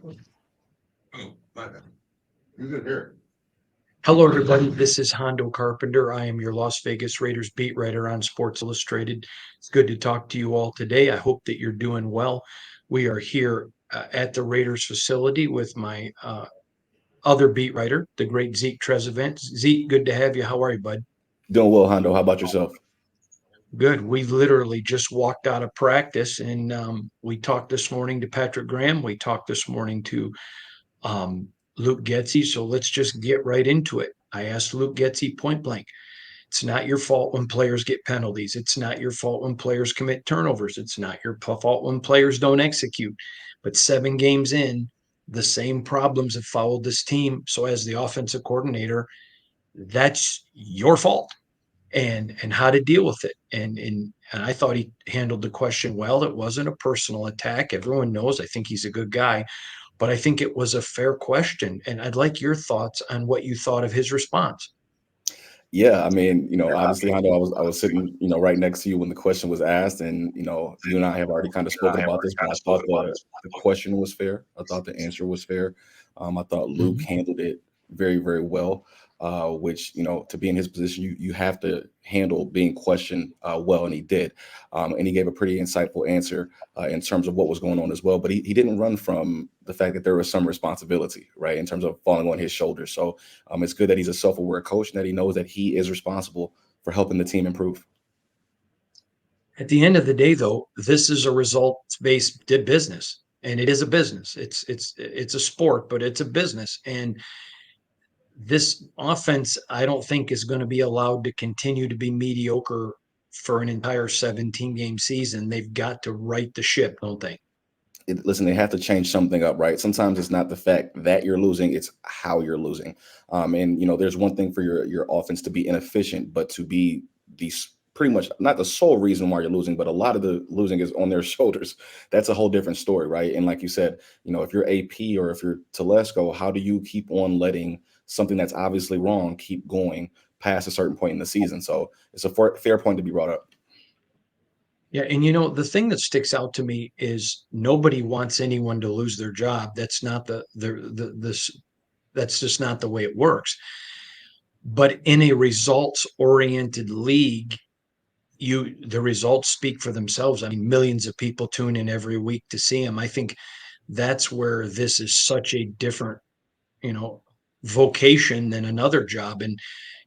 Oh, my bad. You good here? Hello, everybody. This is Hondo Carpenter. I am your Las Vegas Raiders beat writer on Sports Illustrated. It's good to talk to you all today. I hope that you're doing well. We are here at the Raiders facility with my other beat writer, the great Zeke Trezevant. Zeke, good to have you. How are you, bud? Doing well, Hondo. How about yourself? Good. We literally just walked out of practice and we talked this morning to Patrick Graham. We talked this morning to um, Luke Getsy. So let's just get right into it. I asked Luke Getsy point blank. It's not your fault when players get penalties. It's not your fault when players commit turnovers. It's not your fault when players don't execute. But 7 games in, the same problems have followed this team. So as the offensive coordinator, that's your fault and how to deal with it. And I thought he handled the question well. It wasn't a personal attack. Everyone knows I think he's a good guy, but I think it was a fair question. And I'd like your thoughts on what you thought of his response. Yeah, I mean, obviously, Hondo, I was sitting, right next to you when the question was asked, and you and I have already kind of spoken about this, but I thought the question was fair. I thought the answer was fair. I thought Luke Mhm. handled it very, very well. Which to be in his position, you have to handle being questioned well, and he did. And he gave a pretty insightful answer in terms of what was going on as well. But he didn't run from the fact that there was some responsibility, right, in terms of falling on his shoulders. So it's good that he's a self-aware coach and that he knows that he is responsible for helping the team improve. At the end of the day, though, this is a results-based business, and it is a business. It's a sport, but it's a business. And this offense, I don't think, is going to be allowed to continue to be mediocre for an entire 17-game season. They've got to right the ship, don't they? Listen, they have to change something up, right? Sometimes it's not the fact that you're losing; it's how you're losing. And there's one thing for your offense to be inefficient, but to be pretty much not the sole reason why you're losing, but a lot of the losing is on their shoulders. That's a whole different story, right? And like you said, if you're AP or if you're Telesco, how do you keep on letting something that's obviously wrong keep going past a certain point in the season? So it's a fair point to be brought up. Yeah, and the thing that sticks out to me is nobody wants anyone to lose their job. That's not the this that's just not the way it works. But in a results oriented league, the results speak for themselves. I mean, millions of people tune in every week to see them. I think that's where this is such a different, you know, vocation than another job. And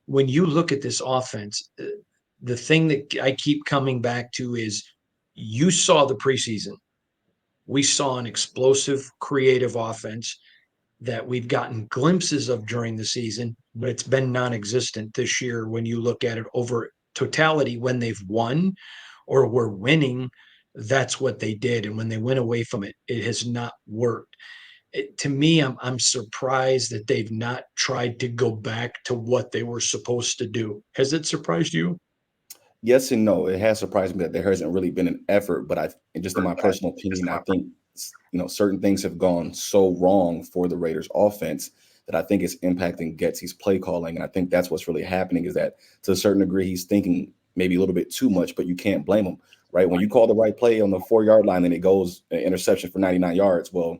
when you look at this offense, the thing that I keep coming back to is you saw the preseason. We saw an explosive, creative offense that we've gotten glimpses of during the season, but it's been non-existent this year when you look at it over totality. When they've won or were winning, that's what they did. And when they went away from it, it has not worked. To me, I'm surprised that they've not tried to go back to what they were supposed to do. Has it surprised you? Yes and no. It has surprised me that there hasn't really been an effort, but just in my personal opinion, I think certain things have gone so wrong for the Raiders offense that I think it's impacting Getsy's play calling, and I think that's what's really happening is that to a certain degree he's thinking maybe a little bit too much, but you can't blame him, right? When you call the right play on the 4 yard line and it goes an interception for 99 yards, well,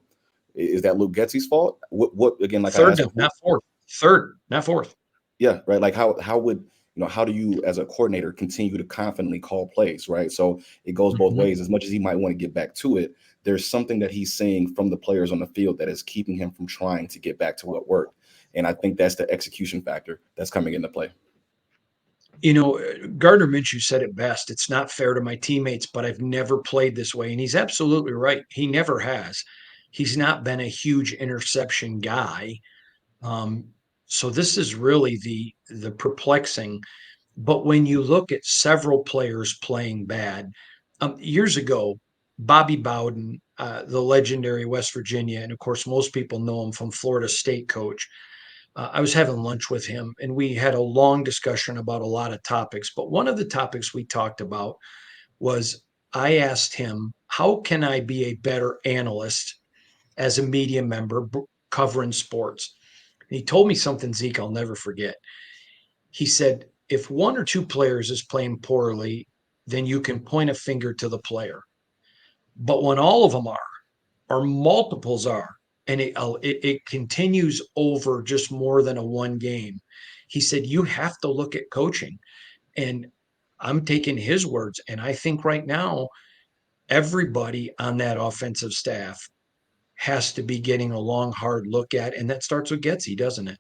is that Luke Getsy's fault? What again? Like I Third, asked no, before, not fourth. Third, not fourth. yeah, right. Like how would how do you as a coordinator continue to confidently call plays, right? So it goes both Mhm. ways. As much as he might want to get back to it, there's something that he's seeing from the players on the field that is keeping him from trying to get back to what worked. And I think that's the execution factor that's coming into play. Gardner Minshew said it best. It's not fair to my teammates, but I've never played this way. And he's absolutely right. He never has. He's not been a huge interception guy. Um, so this is really the perplexing. But when you look at several players playing bad, years ago, Bobby Bowden, the legendary West Virginia, and of course most people know him from Florida State coach, I was having lunch with him and we had a long discussion about a lot of topics. But one of the topics we talked about was I asked him, how can I be a better analyst as a media member covering sports? And he told me something, Zeke, I'll never forget. He said, if one or two players is playing poorly, then you can point a finger to the player. But when all of them are, or multiples are, and it continues over just more than a one game. He said, you have to look at coaching. And I'm taking his words. And I think right now, everybody on that offensive staff has to be getting a long, hard look at. And that starts with Getsy, doesn't it?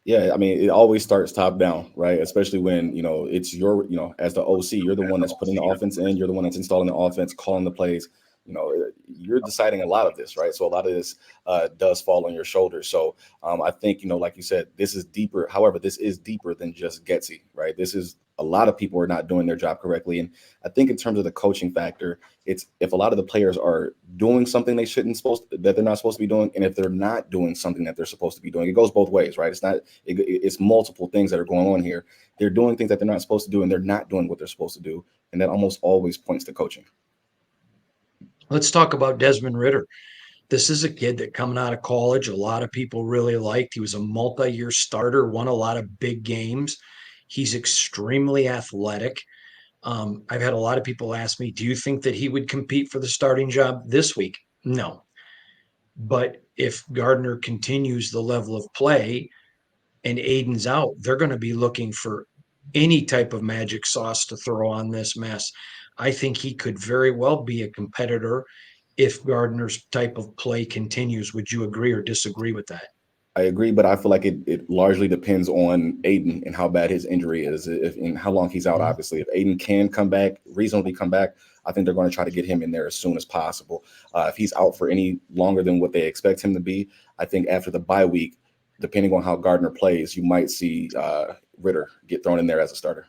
Yeah, I mean, it always starts top down, right? Especially when, it's your, as the OC, you're the one that's putting the offense in, you're the one that's installing the offense, calling the plays. You're deciding a lot of this, right? So a lot of this does fall on your shoulders. So I think, like you said, this is deeper. However, this is deeper than just Getsy, right? This is a lot of people are not doing their job correctly. And I think in terms of the coaching factor, it's if a lot of the players are doing something that they're not supposed to be doing, and if they're not doing something that they're supposed to be doing, it goes both ways, right? It's multiple things that are going on here. They're doing things that they're not supposed to do, and they're not doing what they're supposed to do. And that almost always points to coaching. Let's talk about Desmond Ridder. This is a kid that coming out of college, a lot of people really liked. He was a multi-year starter, won a lot of big games. He's extremely athletic. I've had a lot of people ask me, do you think that he would compete for the starting job this week? No. But if Gardner continues the level of play and Aiden's out, they're going to be looking for any type of magic sauce to throw on this mess. I think he could very well be a competitor if Gardner's type of play continues. Would you agree or disagree with that? I agree, but I feel like it largely depends on Aiden and how bad his injury is, and how long he's out. Mhm. Obviously, if Aiden can come back, reasonably come back, I think they're going to try to get him in there as soon as possible. If he's out for any longer than what they expect him to be, I think after the bye week, depending on how Gardner plays, you might see Ridder get thrown in there as a starter.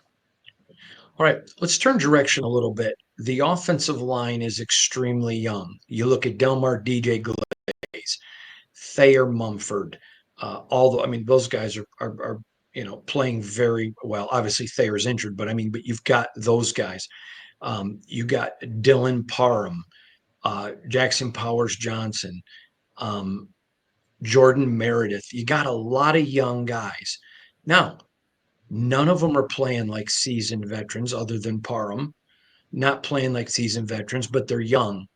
All right, let's turn direction a little bit. The offensive line is extremely young. You look at Delmar DJ Glaze, Thayer Mumford, although I mean those guys are playing very well. Obviously Thayer's injured, but you've got those guys. You got Dylan Parham, Jackson Powers Johnson, um, Jordan Meredith. You got a lot of young guys. Now, none of them are playing like seasoned veterans, other than Parham, not playing like seasoned veterans, but they're young.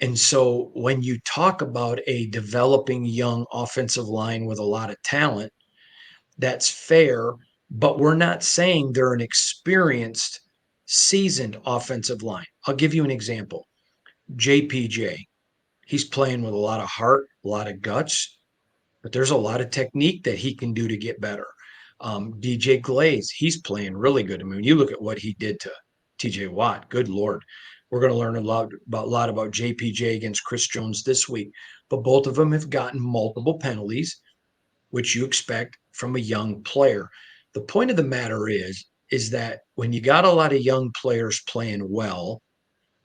And so when you talk about a developing young offensive line with a lot of talent, that's fair, but we're not saying they're an experienced, seasoned offensive line. I'll give you an example. JPJ, he's playing with a lot of heart, a lot of guts, but there's a lot of technique that he can do to get better. DJ Glaze, he's playing really good. I mean, you look at what he did to TJ Watt. Good Lord. We're going to learn a lot about JPJ against Chris Jones this week. But both of them have gotten multiple penalties, which you expect from a young player. The point of the matter is that when you got a lot of young players playing well,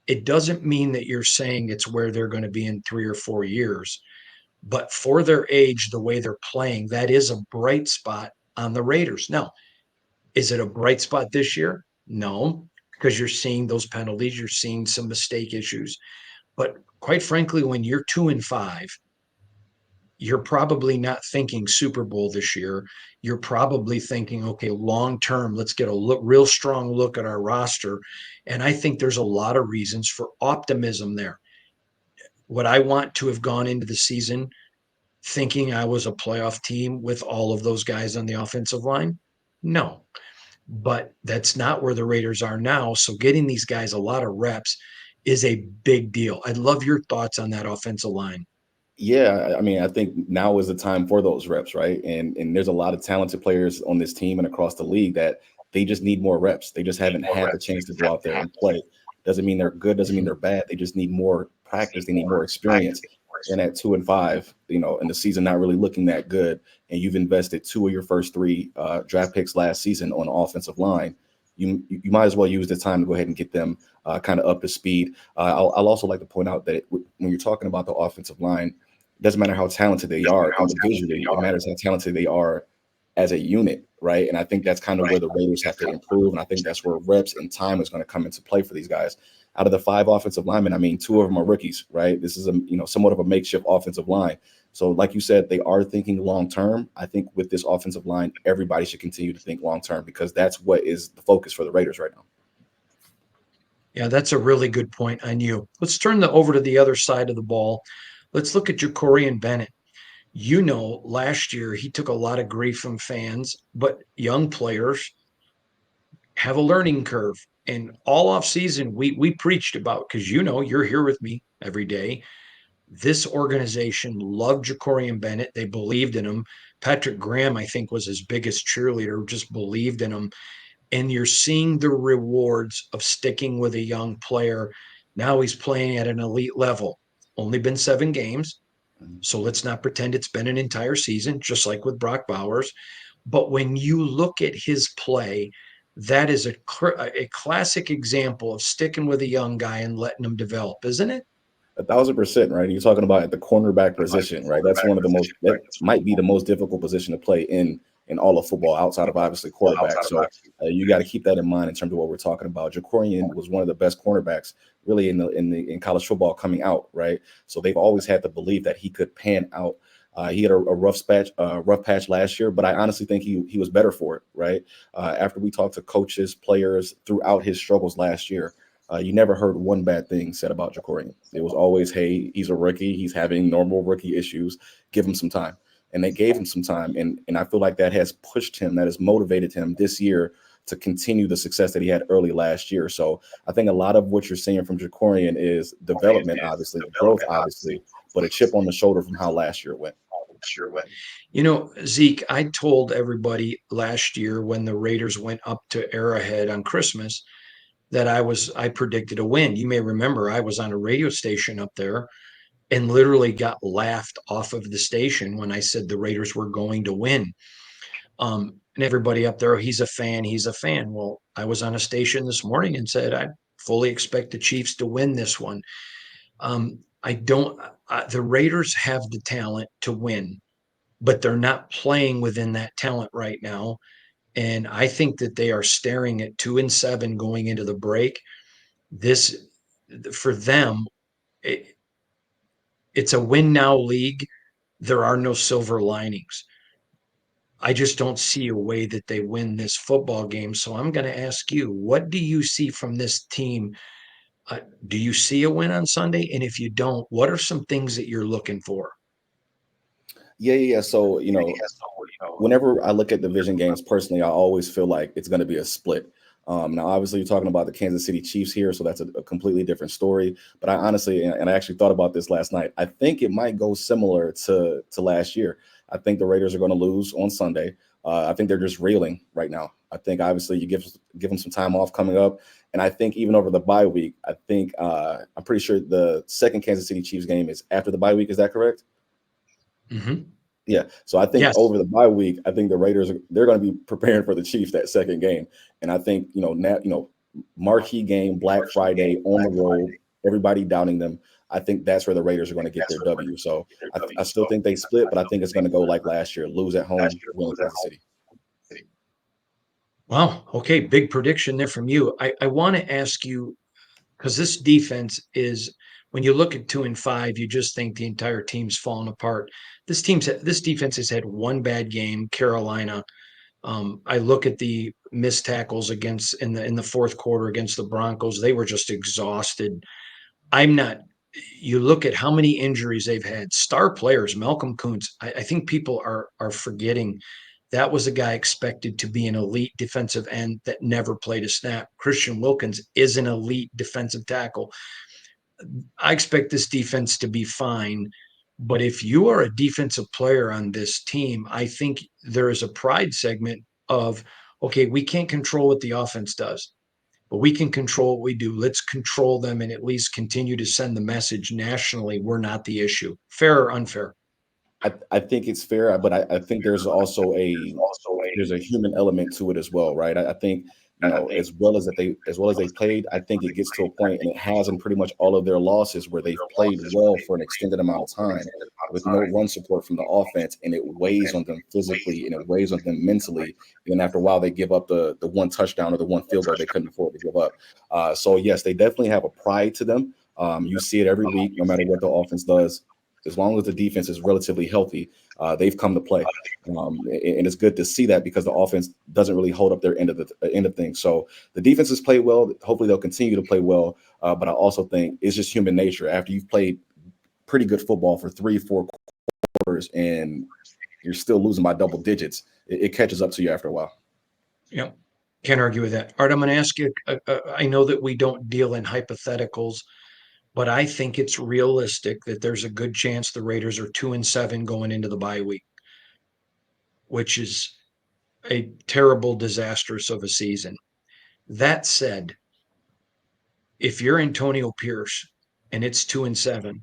it doesn't mean that you're saying it's where they're going to be in 3 or 4 years. But for their age, the way they're playing, that is a bright spot on the Raiders. Now, is it a bright spot this year? No, because you're seeing those penalties, you're seeing some mistake issues. But quite frankly, when you're 2-5, you're probably not thinking Super Bowl this year. You're probably thinking, okay, long term, let's get a real strong look at our roster. And I think there's a lot of reasons for optimism there. Would I want to have gone into the season thinking I was a playoff team with all of those guys on the offensive line? No, but that's not where the Raiders are now. So getting these guys a lot of reps is a big deal. I'd love your thoughts on that offensive line. Yeah, I mean, I think now is the time for those reps, right? And there's a lot of talented players on this team and across the league that they just need more reps. They just haven't had the chance to go out there and play. Doesn't mean they're good, doesn't mean they're bad. They just need more practice, they need more experience. And at 2-5, and the season not really looking that good, and you've invested 2 of your first 3 draft picks last season on the offensive line, you might as well use the time to go ahead and get them kind of up to speed. I'll also like to point out that when you're talking about the offensive line, doesn't matter how talented they are individually, it matters how talented they are as a unit, right? And I think that's kind of where the Raiders have to improve. And I think that's where reps and time is going to come into play for these guys. Out of the 5 offensive linemen, I mean, 2 of them are rookies, right? This is somewhat of a makeshift offensive line. So like you said, they are thinking long term. I think with this offensive line, everybody should continue to think long term, because that's what is the focus for the Raiders right now. Yeah, that's a really good point on you. Let's turn over to the other side of the ball. Let's look at Jakorian Bennett. Last year he took a lot of grief from fans, but young players have a learning curve. And all off season, we preached about, because you're here with me every day. This organization loved Jakorian Bennett. They believed in him. Patrick Graham, I think, was his biggest cheerleader, just believed in him. And you're seeing the rewards of sticking with a young player. Now he's playing at an elite level. Only been 7 games. So let's not pretend it's been an entire season, just like with Brock Bowers. But when you look at his play, that is a classic example of sticking with a young guy and letting him develop, isn't it? 1,000%, right? You're talking about at the cornerback position, right? That's one of the most, that might be the most difficult position to play in all of football, outside of obviously quarterback. So you got to keep that in mind in terms of what we're talking about. Jakorian was one of the best cornerbacks really in college football coming out, right? So they've always had the belief that he could pan out. He had a rough patch last year, but I honestly think he was better for it, right? After we talked to coaches, players throughout his struggles last year, you never heard one bad thing said about Jakorian. It was always, hey, he's a rookie. He's having normal rookie issues. Give him some time. And they gave him some time. And I feel like that has pushed him, that has motivated him this year to continue the success that he had early last year. So I think a lot of what you're seeing from Jakorian is development, obviously, growth, obviously, but a chip on the shoulder from how last year went. Zeke, I told everybody last year when the Raiders went up to Arrowhead on Christmas that I predicted a win. You may remember I was on a radio station up there and literally got laughed off of the station when I said the Raiders were going to win. And everybody up there, he's a fan. Well, I was on a station this morning and said I fully expect the Chiefs to win this one. I don't. The Raiders have the talent to win, but they're not playing within that talent right now. And I think that they are staring at 2-7 going into the break. This, for them, it's a win now league. There are no silver linings. I just don't see a way that they win this football game. So I'm going to ask you, what do you see from this team? Do you see a win on Sunday? And if you don't, what are some things that you're looking for? Yeah. So, whenever I look at division games personally, I always feel like it's going to be a split. Now, obviously, you're talking about the Kansas City Chiefs here, so that's a completely different story. But I honestly, and I actually thought about this last night, I think it might go similar to last year. I think the Raiders are going to lose on Sunday. I think they're just reeling right now. I think obviously you give them some time off coming up, and I think even over the bye week, I think I'm pretty sure the second Kansas City Chiefs game is after the bye week. Is that correct? Mm-hmm. Yeah. So I think over the bye week, I think the Raiders they're going to be preparing for the Chiefs that second game. And I think, marquee game, Black Friday on the road, everybody doubting them. I think that's where the Raiders are going to get their W. So I still think they split, but I think it's going to go like last year, lose at home, win in Kansas City. Wow. Okay. Big prediction there from you. I want to ask you, because this defense is, when you look at 2-5, you just think the entire team's fallen apart. This defense has had one bad game, Carolina. I look at the missed tackles against in the fourth quarter against the Broncos. They were just exhausted. You look at how many injuries they've had. Star players, Malcolm Kuntz. I think people are forgetting that was a guy expected to be an elite defensive end that never played a snap. Christian Wilkins is an elite defensive tackle. I expect this defense to be fine. But if you are a defensive player on this team, I think there is a pride segment of, okay, we can't control what the offense does, but we can control what we do. Let's control them and at least continue to send the message nationally. We're not the issue. Fair or unfair? I think it's fair, but I think there's also there's a human element to it as well, right? I think as well as they played, I think it gets to a point, and it has in pretty much all of their losses, where they've played well for an extended amount of time with no run support from the offense, and it weighs on them physically and it weighs on them mentally. And then after a while, they give up the one touchdown or the one field goal they couldn't afford to give up. So yes, they definitely have a pride to them. You see it every week, no matter what the offense does. As long as the defense is relatively healthy, they've come to play, and it's good to see that, because the offense doesn't really hold up their end of things. So the defense has played well. Hopefully, they'll continue to play well. But I also think it's just human nature. After you've played pretty good football for 3-4 quarters and you're still losing by double digits, it catches up to you after a while. Yeah, can't argue with that. Art, I'm going to ask you, I know that we don't deal in hypotheticals, but I think it's realistic that there's a good chance the Raiders are 2-7 going into the bye week, which is a terrible, disastrous of a season. That said, if you're Antonio Pierce and it's 2-7,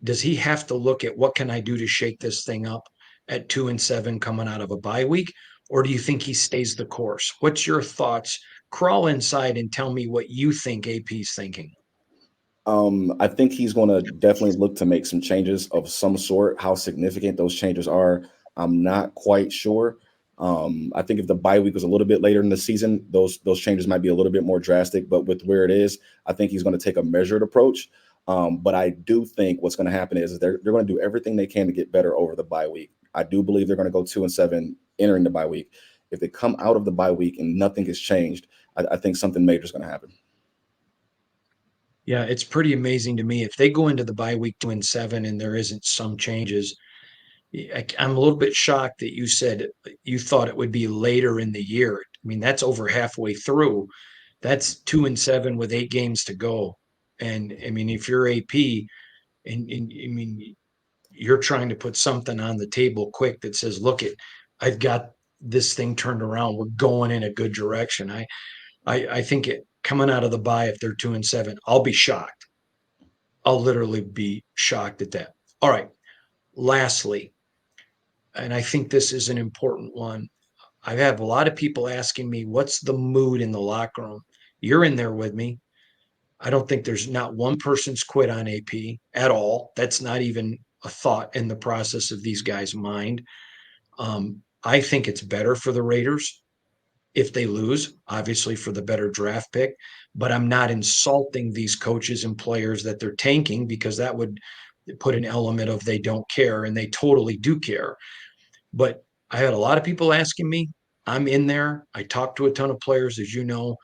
does he have to look at what can I do to shake this thing up at 2-7 coming out of a bye week? Or do you think he stays the course? What's your thoughts? Crawl inside and tell me what you think AP's thinking. I think he's going to definitely look to make some changes of some sort. How significant those changes are, I'm not quite sure. I think if the bye week was a little bit later in the season, those changes might be a little bit more drastic. But with where it is, I think he's going to take a measured approach. But I do think what's going to happen is they're going to do everything they can to get better over the bye week. I do believe they're going to go 2-7 entering the bye week. If they come out of the bye week and nothing has changed, I think something major is going to happen. Yeah, it's pretty amazing to me. If they go into the bye week 2-7 and there isn't some changes, I'm a little bit shocked that you said you thought it would be later in the year. I mean, that's over halfway through. That's 2-7 with 8 games to go. And I mean, if you're AP and I mean, you're trying to put something on the table quick that says, look, I've got this thing turned around. We're going in a good direction. I think coming out of the bye, if they're 2-7, I'll be shocked. I'll literally be shocked at that. All right. Lastly, and I think this is an important one. I have a lot of people asking me, what's the mood in the locker room? You're in there with me. I don't think there's not one person's quit on AP at all. That's not even a thought in the process of these guys' mind. I think it's better for the Raiders if they lose, obviously for the better draft pick, but I'm not insulting these coaches and players that they're tanking because that would put an element of they don't care, and they totally do care. But I had a lot of people asking me. I'm in there. I talked to a ton of players, as you know.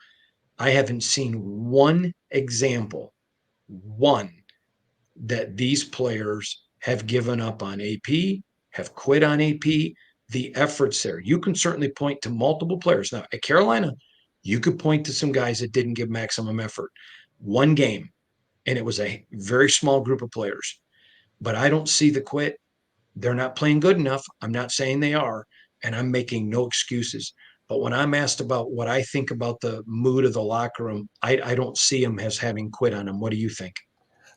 I haven't seen one example, one, that these players have given up on AP, have quit on AP. The efforts there. You can certainly point to multiple players. Now, at Carolina, you could point to some guys that didn't give maximum effort. One game, and it was a very small group of players. But I don't see the quit. They're not playing good enough. I'm not saying they are, and I'm making no excuses. But when I'm asked about what I think about the mood of the locker room, I don't see them as having quit on them. What do you think?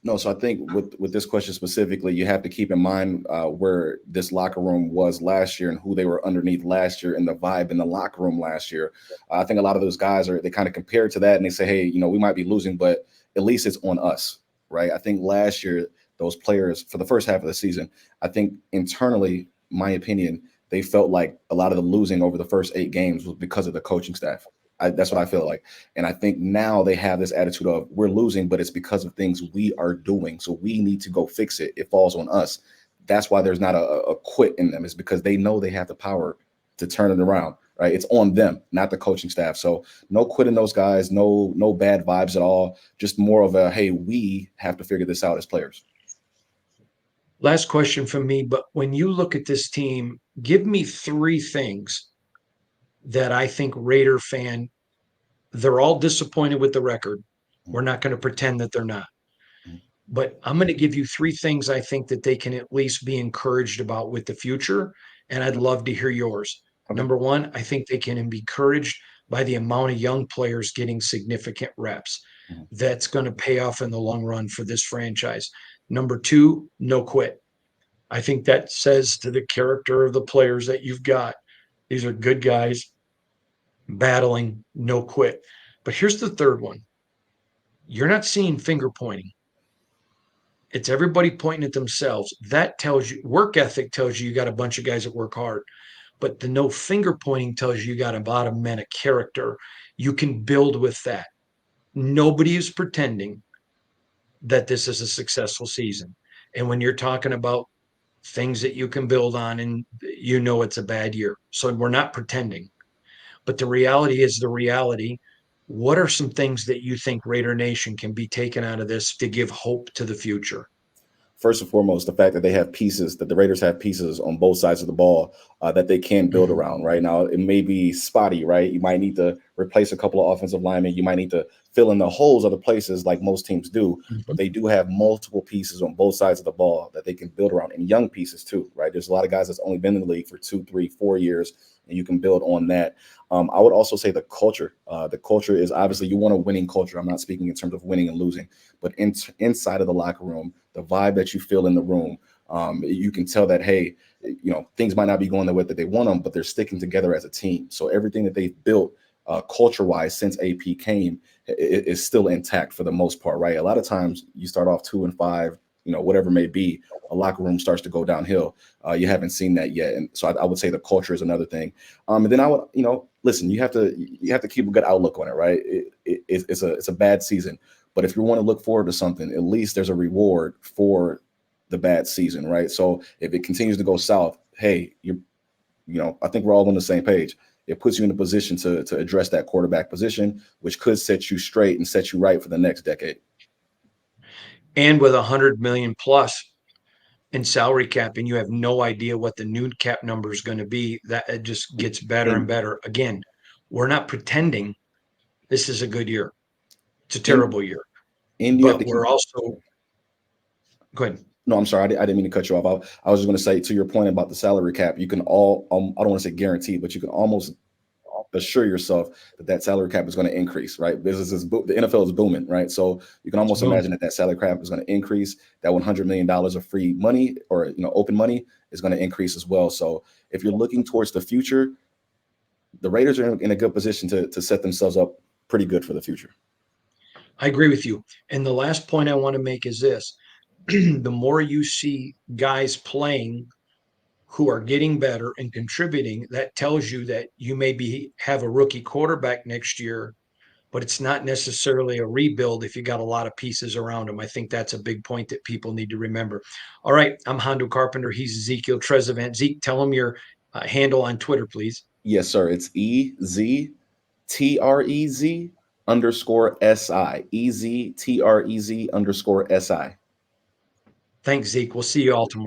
No, so I think with this question specifically, you have to keep in mind where this locker room was last year and who they were underneath last year and the vibe in the locker room last year. I think a lot of those guys they kind of compare to that and they say, hey, we might be losing, but at least it's on us, right? I think last year, those players for the first half of the season, I think internally, my opinion, they felt like a lot of the losing over the first 8 games was because of the coaching staff. That's what I feel like. And I think now they have this attitude of we're losing, but it's because of things we are doing. So we need to go fix it. It falls on us. That's why there's not a quit in them. It's because they know they have the power to turn it around, right? It's on them, not the coaching staff. So no quitting those guys, no bad vibes at all. Just more of a, hey, we have to figure this out as players. Last question from me, but when you look at this team, give me 3 things that I think Raider fan, they're all disappointed with the record. We're not going to pretend that they're not. But I'm going to give you 3 things I think that they can at least be encouraged about with the future. And I'd love to hear yours. Okay. Number 1, I think they can be encouraged by the amount of young players getting significant reps. That's going to pay off in the long run for this franchise. Number 2, no quit. I think that says to the character of the players that you've got. These are good guys battling, no quit. But here's the third one. You're not seeing finger pointing. It's everybody pointing at themselves. That tells you, work ethic tells you got a bunch of guys that work hard. But the no finger pointing tells you got a lot of men of character. You can build with that. Nobody is pretending that this is a successful season. And when you're talking about things that you can build on, and it's a bad year. So we're not pretending. But the reality is the reality. What are some things that you think Raider Nation can be taken out of this to give hope to the future? first and foremost, the fact that they have pieces, that the Raiders have pieces on both sides of the ball that they can build Mhm. around. Right now, it may be spotty. Right, you might need to replace a couple of offensive linemen. You might need to fill in the holes other places, like most teams do. But Mhm. they do have multiple pieces on both sides of the ball that they can build around, and young pieces too. Right, there's a lot of guys that's only been in the league for 2, 3, 4 years, and you can build on that. I would also say the culture. The culture is obviously you want a winning culture. I'm not speaking in terms of winning and losing, but inside of the locker room, the vibe that you feel in the room, you can tell that, hey, things might not be going the way that they want them, but they're sticking together as a team. So everything that they've built culture-wise since AP came is still intact for the most part, right? A lot of times you start off 2 and 5, whatever it may be, a locker room starts to go downhill. You haven't seen that yet, and so I would say the culture is another thing. And then I would, listen, you have to keep a good outlook on it, right? It's a bad season, but if you want to look forward to something, at least there's a reward for the bad season, right? So if it continues to go south, hey, I think we're all on the same page. It puts you in a position to address that quarterback position, which could set you straight and set you right for the next decade. And with 100 million plus in salary cap, and you have no idea what the new cap number is going to be, that it just gets better and And better. Again, we're not pretending this is a good year. It's a and terrible year, and you have to but keep. we're also go ahead. No, I'm sorry. I didn't mean to cut you off. I was just going to say, to your point about the salary cap, you can I don't want to say guarantee, but you can almost assure yourself that salary cap is going to increase, right? The NFL is booming, right? So you can almost Boom. imagine that salary cap is going to increase. That $100 million of free money, or open money, is going to increase as well. So if you're looking towards the future, the Raiders are in a good position to set themselves up pretty good for the future. I agree with you. And the last point I want to make is this. The more you see guys playing who are getting better and contributing, that tells you that you maybe have a rookie quarterback next year, but it's not necessarily a rebuild if you got a lot of pieces around him. I think that's a big point that people need to remember. All right, I'm Hondo Carpenter. He's Ezekiel Trezevant. Zeke, tell him your handle on Twitter, please. Yes, sir. It's EZTREZ_SI. EZTREZ_SI. Thanks, Zeke. We'll see you all tomorrow.